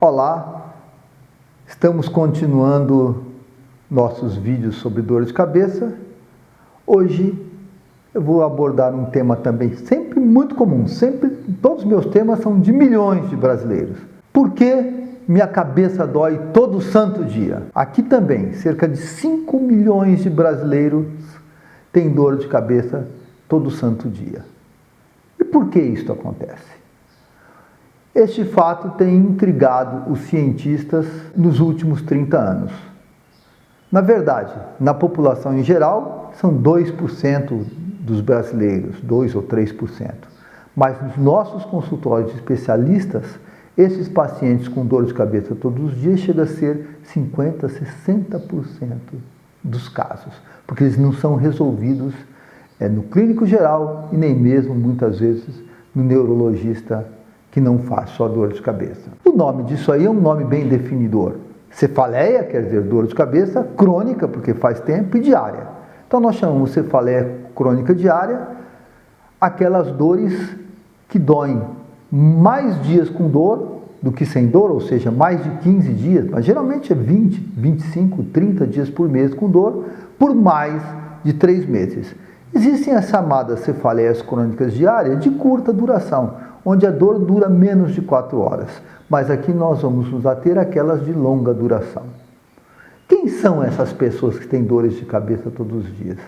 Olá, estamos continuando nossos vídeos sobre dor de cabeça. Hoje eu vou abordar um tema também sempre muito comum, todos os meus temas são de milhões de brasileiros. Por que minha cabeça dói todo santo dia? Aqui também, cerca de 5 milhões de brasileiros têm dor de cabeça todo santo dia. E por que isso acontece? Este fato tem intrigado os cientistas nos últimos 30 anos. Na verdade, na população em geral, são 2% dos brasileiros, 2 ou 3%. Mas nos nossos consultórios de especialistas, esses pacientes com dor de cabeça todos os dias chegam a ser 50%, 60% dos casos, porque eles não são resolvidos no clínico geral e nem mesmo, muitas vezes, no neurologista que não faz só dor de cabeça. O nome disso aí é um nome bem definidor. Cefaleia, quer dizer dor de cabeça, crônica, porque faz tempo, e diária. Então nós chamamos cefaleia crônica diária aquelas dores que doem mais dias com dor do que sem dor, ou seja, mais de 15 dias, mas geralmente é 20, 25, 30 dias por mês com dor, por mais de 3 meses. Existem as chamadas cefaleias crônicas diárias de curta duração, onde a dor dura menos de 4 horas, mas aqui nós vamos nos ater àquelas de longa duração. Quem são essas pessoas que têm dores de cabeça todos os dias?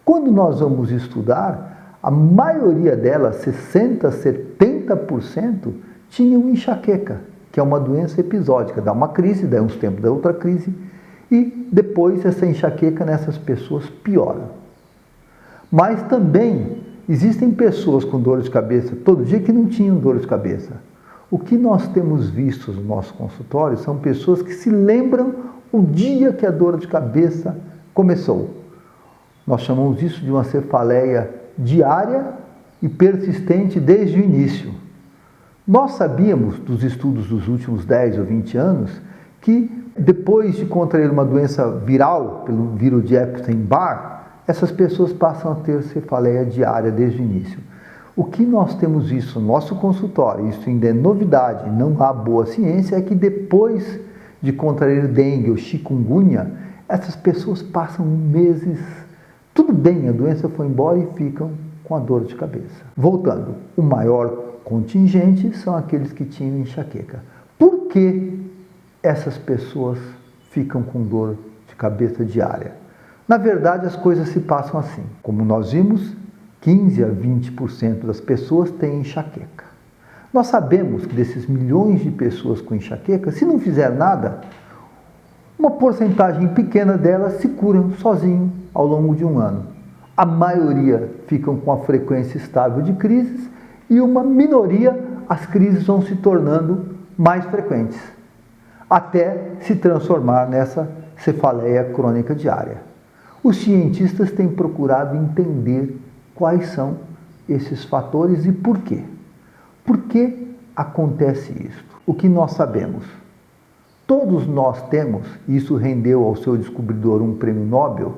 Quando nós vamos estudar, a maioria delas, 60%, 70%, tinham enxaqueca, que é uma doença episódica, dá uma crise, daí uns tempos dá outra crise, e depois essa enxaqueca nessas pessoas piora. Mas também existem pessoas com dor de cabeça todo dia que não tinham dor de cabeça. O que nós temos visto no nosso consultório são pessoas que se lembram o dia que a dor de cabeça começou. Nós chamamos isso de uma cefaleia diária e persistente desde o início. Nós sabíamos, dos estudos dos últimos 10 ou 20 anos, que depois de contrair uma doença viral, pelo vírus de Epstein-Barr, essas pessoas passam a ter cefaleia diária desde o início. O que nós temos visto no nosso consultório, isso ainda é novidade, não há boa ciência, é que depois de contrair dengue ou chikungunya, essas pessoas passam meses, tudo bem, a doença foi embora e ficam com a dor de cabeça. Voltando, o maior contingente são aqueles que tinham enxaqueca. Por que essas pessoas ficam com dor de cabeça diária? Na verdade, as coisas se passam assim. Como nós vimos, 15 a 20% das pessoas têm enxaqueca. Nós sabemos que desses milhões de pessoas com enxaqueca, se não fizer nada, uma porcentagem pequena delas se curam sozinho ao longo de um ano. A maioria ficam com a frequência estável de crises e uma minoria, as crises vão se tornando mais frequentes, até se transformar nessa cefaleia crônica diária. Os cientistas têm procurado entender quais são esses fatores e por quê. Por que acontece isso? O que nós sabemos? Todos nós temos, e isso rendeu ao seu descobridor um prêmio Nobel,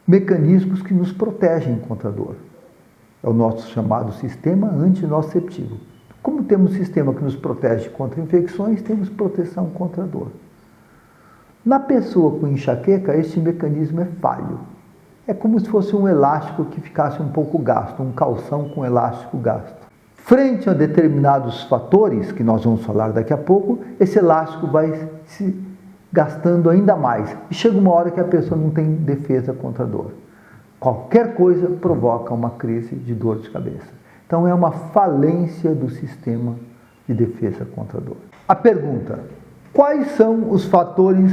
mecanismos que nos protegem contra a dor. É o nosso chamado sistema antinociceptivo. Como temos um sistema que nos protege contra infecções, temos proteção contra a dor. Na pessoa com enxaqueca, este mecanismo é falho. É como se fosse um elástico que ficasse um pouco gasto, um calção com elástico gasto. Frente a determinados fatores, que nós vamos falar daqui a pouco, esse elástico vai se gastando ainda mais. E chega uma hora que a pessoa não tem defesa contra a dor. Qualquer coisa provoca uma crise de dor de cabeça. Então é uma falência do sistema de defesa contra a dor. A pergunta: quais são os fatores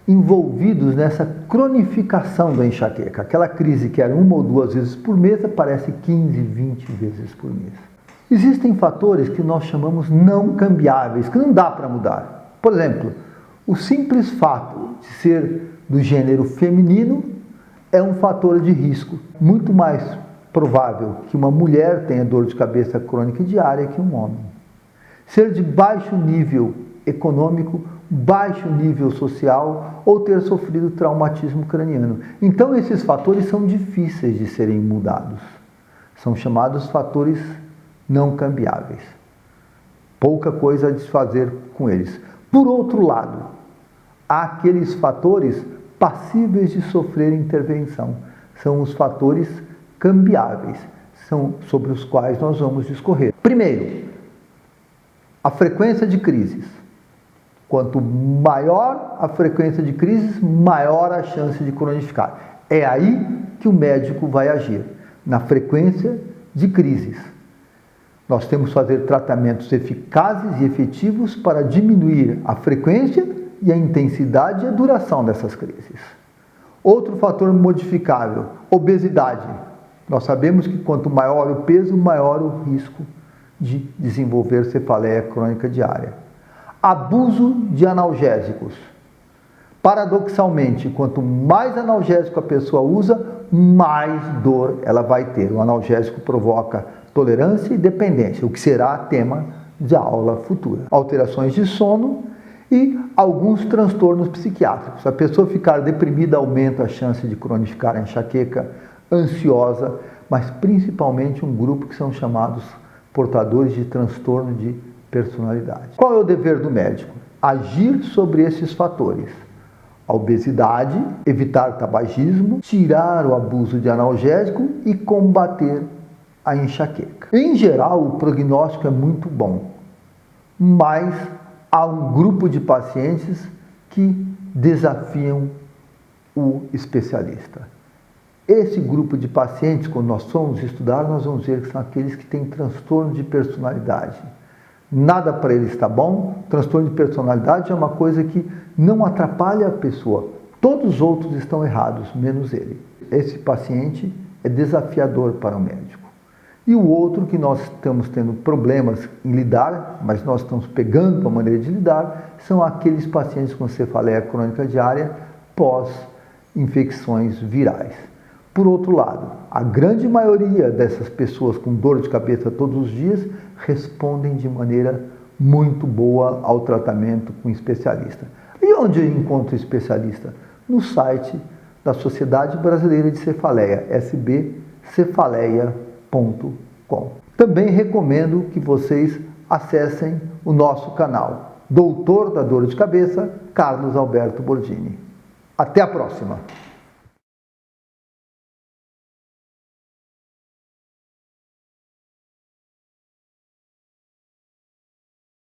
envolvidos nessa cronificação da enxaqueca? Aquela crise que era 1 ou 2 vezes por mês, aparece 15, 20 vezes por mês. Existem fatores que nós chamamos não cambiáveis, que não dá para mudar. Por exemplo, o simples fato de ser do gênero feminino é um fator de risco. Muito mais provável que uma mulher tenha dor de cabeça crônica diária que um homem. Ser de baixo nível econômico, baixo nível social ou ter sofrido traumatismo craniano. Então esses fatores são difíceis de serem mudados. São chamados fatores não cambiáveis. Pouca coisa a desfazer com eles. Por outro lado, há aqueles fatores passíveis de sofrer intervenção. São os fatores cambiáveis, são sobre os quais nós vamos discorrer. Primeiro, a frequência de crises. Quanto maior a frequência de crises, maior a chance de cronificar. É aí que o médico vai agir, na frequência de crises. Nós temos que fazer tratamentos eficazes e efetivos para diminuir a frequência e a intensidade e a duração dessas crises. Outro fator modificável, obesidade. Nós sabemos que quanto maior o peso, maior o risco de desenvolver cefaleia crônica diária. Abuso de analgésicos. Paradoxalmente, quanto mais analgésico a pessoa usa, mais dor ela vai ter. O analgésico provoca tolerância e dependência, o que será tema de aula futura. Alterações de sono e alguns transtornos psiquiátricos. Se a pessoa ficar deprimida, aumenta a chance de cronificar a enxaqueca, ansiosa, mas principalmente um grupo que são chamados portadores de transtorno de personalidade. Qual é o dever do médico? Agir sobre esses fatores. A obesidade, evitar tabagismo, tirar o abuso de analgésico e combater a enxaqueca. Em geral, o prognóstico é muito bom, mas há um grupo de pacientes que desafiam o especialista. Esse grupo de pacientes, quando nós formos estudar, nós vamos ver que são aqueles que têm transtorno de personalidade. Nada para ele está bom. Transtorno de personalidade é uma coisa que não atrapalha a pessoa. Todos os outros estão errados, menos ele. Esse paciente é desafiador para o médico. E o outro que nós estamos tendo problemas em lidar, mas nós estamos pegando a maneira de lidar, são aqueles pacientes com cefaleia crônica diária pós-infecções virais. Por outro lado, a grande maioria dessas pessoas com dor de cabeça todos os dias respondem de maneira muito boa ao tratamento com especialista. E onde eu encontro especialista? No site da Sociedade Brasileira de Cefaleia, sbcefaleia.com. Também recomendo que vocês acessem o nosso canal, Doutor da Dor de Cabeça, Carlos Alberto Bordini. Até a próxima!